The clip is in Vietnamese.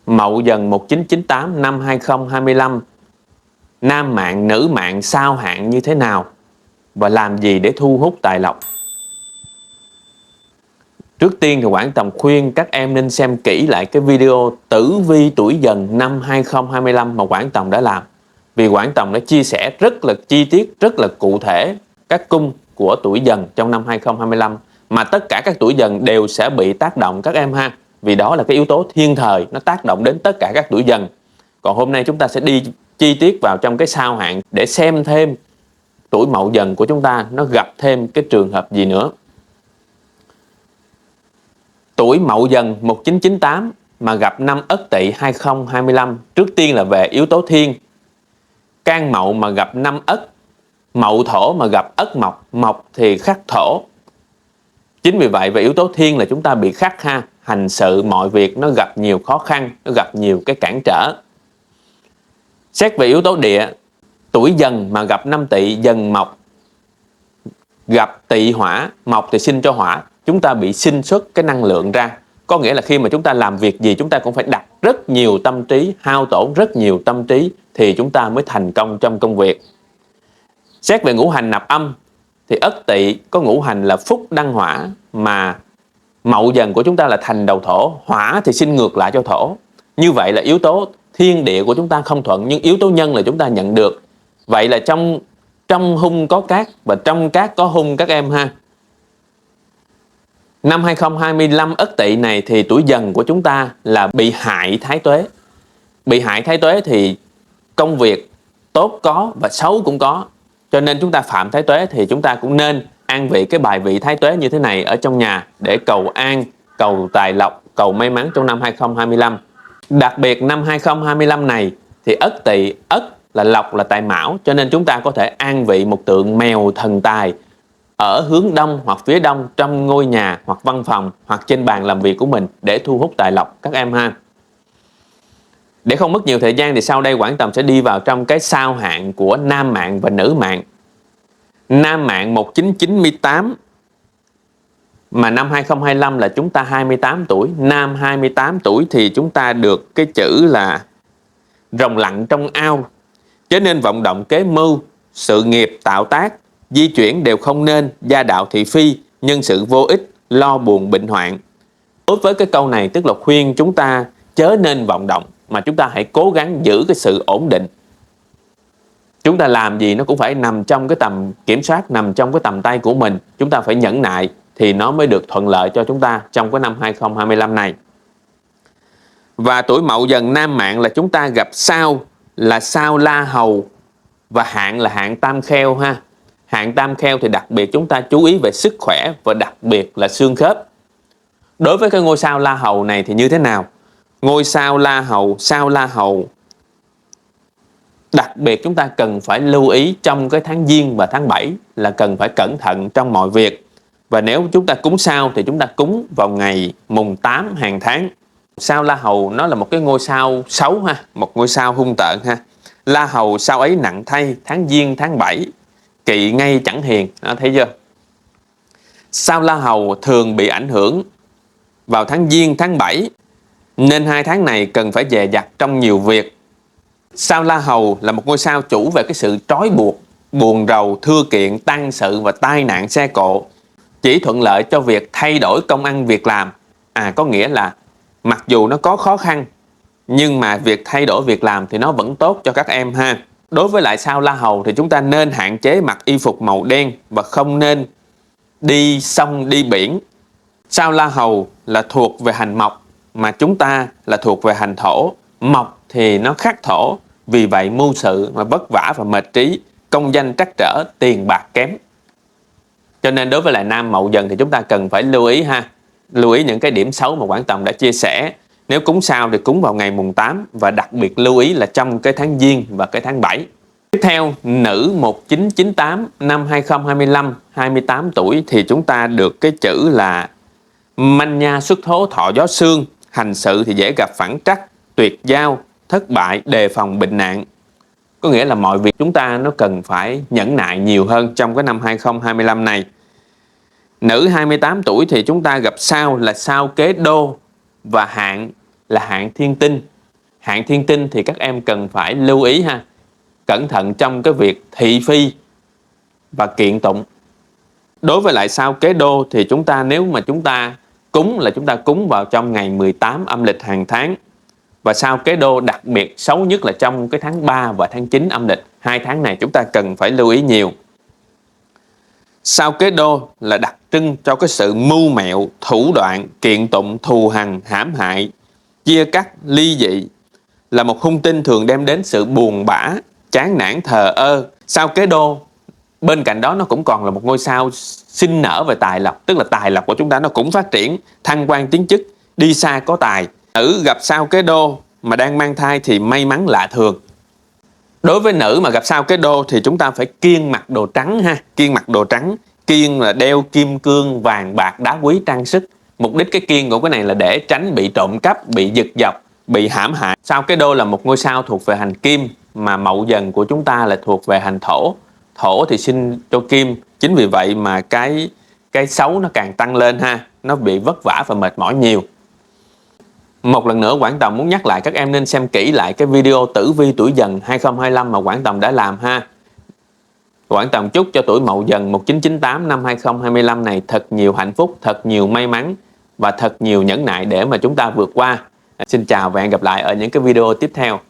Mậu Dần 1998 năm 2025, nam mạng nữ mạng sao hạn như thế nào và làm gì để thu hút tài lộc? Trước tiên thì Quảng Tòng khuyên các em nên xem kỹ lại cái video tử vi tuổi Dần năm 2025 mà Quảng Tòng đã làm. Vì Quảng Tòng đã chia sẻ rất là chi tiết, rất là cụ thể các cung của tuổi Dần trong năm 2025, mà tất cả các tuổi Dần đều sẽ bị tác động các em ha. Vì đó là cái yếu tố thiên thời, nó tác động đến tất cả các tuổi Dần. Còn hôm nay chúng ta sẽ đi chi tiết vào trong cái sao hạn để xem thêm tuổi Mậu Dần của chúng ta nó gặp thêm cái trường hợp gì nữa. Tuổi Mậu Dần 1998 mà gặp năm Ất Tỵ 2025, trước tiên là về yếu tố thiên. Can Mậu mà gặp năm Ất, Mậu Thổ mà gặp Ất Mộc, Mộc thì khắc thổ. Chính vì vậy về yếu tố thiên là chúng ta bị khắc ha, hành sự mọi việc nó gặp nhiều khó khăn, nó gặp nhiều cái cản trở. Xét về yếu tố địa, tuổi Dần mà gặp năm Tỵ, Dần Mộc, gặp Tỵ hỏa, Mộc thì sinh cho hỏa, chúng ta bị sinh xuất cái năng lượng ra. Có nghĩa là khi mà chúng ta làm việc gì chúng ta cũng phải đặt rất nhiều tâm trí, hao tổn rất nhiều tâm trí thì chúng ta mới thành công trong công việc. Xét về ngũ hành nạp âm thì Ất Tỵ có ngũ hành là phúc đăng hỏa, mà Mậu Dần của chúng ta là thành đầu thổ, hỏa thì sinh ngược lại cho thổ. Như vậy là yếu tố thiên địa của chúng ta không thuận, nhưng yếu tố nhân là chúng ta nhận được. Vậy là trong hung có cát và trong cát có hung các em ha. Năm 2025 Ất Tỵ này thì tuổi Dần của chúng ta là bị hại thái tuế. Bị hại thái tuế thì công việc tốt có và xấu cũng có. Cho nên chúng ta phạm thái tuế thì chúng ta cũng nên an vị cái bài vị thái tuế như thế này ở trong nhà để cầu an, cầu tài lộc, cầu may mắn trong năm 2025. Đặc biệt năm 2025 này thì Ất Tỵ, Ất là lộc là tài mão, cho nên chúng ta có thể an vị một tượng mèo thần tài ở hướng đông hoặc phía đông trong ngôi nhà hoặc văn phòng hoặc trên bàn làm việc của mình để thu hút tài lộc các em ha. Để không mất nhiều thời gian thì sau đây Quảng Tòng sẽ đi vào trong cái sao hạn của nam mạng và nữ mạng. Nam mạng 1998 mà năm 2025 là chúng ta 28 tuổi. Nam 28 tuổi thì chúng ta được cái chữ là rồng lặng trong ao, chớ nên vọng động kế mưu, sự nghiệp tạo tác, di chuyển đều không nên, gia đạo thị phi, nhân sự vô ích, lo buồn bệnh hoạn. Đối với cái câu này tức là khuyên chúng ta chớ nên vọng động, mà chúng ta hãy cố gắng giữ cái sự ổn định. Chúng ta làm gì nó cũng phải nằm trong cái tầm kiểm soát, nằm trong cái tầm tay của mình. Chúng ta phải nhẫn nại thì nó mới được thuận lợi cho chúng ta trong cái năm 2025 này. Và tuổi Mậu Dần nam mạng là chúng ta gặp sao là sao La Hầu và hạn là hạn Tam Kheo ha. Hạn Tam Kheo thì đặc biệt chúng ta chú ý về sức khỏe và đặc biệt là xương khớp. Đối với cái ngôi sao La Hầu này thì như thế nào? Ngôi sao La Hầu đặc biệt chúng ta cần phải lưu ý trong cái tháng Giêng và tháng 7 là cần phải cẩn thận trong mọi việc. Và nếu chúng ta cúng sao thì chúng ta cúng vào ngày mùng 8 hàng tháng. Sao La Hầu nó là một cái ngôi sao xấu ha, một ngôi sao hung tợn ha. La Hầu sao ấy nặng thay, tháng Giêng tháng 7 kỵ ngay chẳng hiền, đó, thấy chưa? Sao La Hầu thường bị ảnh hưởng vào tháng Giêng tháng 7, nên hai tháng này cần phải dè dặt trong nhiều việc. Sao La Hầu là một ngôi sao chủ về cái sự trói buộc, buồn rầu, thưa kiện, tăng sự và tai nạn xe cộ, chỉ thuận lợi cho việc thay đổi công ăn việc làm. Có nghĩa là mặc dù nó có khó khăn nhưng mà việc thay đổi việc làm thì nó vẫn tốt cho các em ha. Đối với lại sao La Hầu thì chúng ta nên hạn chế mặc y phục màu đen và không nên đi sông đi biển. Sao La Hầu là thuộc về hành mộc mà chúng ta là thuộc về hành thổ. Mộc thì nó khắc thổ, vì vậy mưu sự mà vất vả và mệt trí, công danh trắc trở, tiền bạc kém. Cho nên đối với lại nam Mậu Dần thì chúng ta cần phải lưu ý ha. Lưu ý những cái điểm xấu mà Quảng Tòng đã chia sẻ. Nếu cúng sao thì cúng vào ngày mùng 8 và đặc biệt lưu ý là trong cái tháng Giêng và cái tháng 7. Tiếp theo, nữ 1998 năm 2025, 28 tuổi thì chúng ta được cái chữ là manh nha xuất thố thọ gió sương, hành sự thì dễ gặp phản trắc, tuyệt giao, thất bại, đề phòng bệnh nạn. Có nghĩa là mọi việc chúng ta nó cần phải nhẫn nại nhiều hơn trong cái năm 2025 này. Nữ 28 tuổi thì chúng ta gặp sao là sao kế đô và hạn là hạn thiên tinh. hạn thiên tinh thì các em cần phải lưu ý ha, cẩn thận trong cái việc thị phi và kiện tụng. Đối với lại sao kế đô thì chúng ta, nếu mà chúng ta cúng là chúng ta cúng vào trong ngày 18 âm lịch hàng tháng. Và sao kế đô đặc biệt xấu nhất là trong cái tháng 3 và tháng 9 âm lịch. 2 tháng này chúng ta cần phải lưu ý nhiều. Sao kế đô là đặc trưng cho cái sự mưu mẹo, thủ đoạn, kiện tụng, thù hằn, hãm hại, chia cắt, ly dị, là một hung tinh thường đem đến sự buồn bã, chán nản, thờ ơ. Sao kế đô bên cạnh đó nó cũng còn là một ngôi sao sinh nở về tài lộc, tức là tài lộc của chúng ta nó cũng phát triển, thăng quan tiến chức, đi xa có tài. Nữ gặp sao kế đô mà đang mang thai thì may mắn lạ thường. Đối với nữ mà gặp sao kế đô thì chúng ta phải kiêng mặc đồ trắng ha, kiêng mặc đồ trắng, kiêng là đeo kim cương, vàng bạc, đá quý trang sức. Mục đích cái kiêng của cái này là để tránh bị trộm cắp, bị giật dọc, bị hãm hại. Sao kế đô là một ngôi sao thuộc về hành kim, mà mậu dần của chúng ta là thuộc về hành thổ. Thổ thì sinh cho kim, chính vì vậy mà cái xấu nó càng tăng lên ha, nó bị vất vả và mệt mỏi nhiều. Một lần nữa Quảng Tòng muốn nhắc lại các em nên xem kỹ lại cái video tử vi tuổi Dần 2025 mà Quảng Tòng đã làm ha. Quảng Tòng chúc cho tuổi Mậu Dần 1998 năm 2025 này thật nhiều hạnh phúc, thật nhiều may mắn và thật nhiều nhẫn nại để mà chúng ta vượt qua. Xin chào và hẹn gặp lại ở những cái video tiếp theo.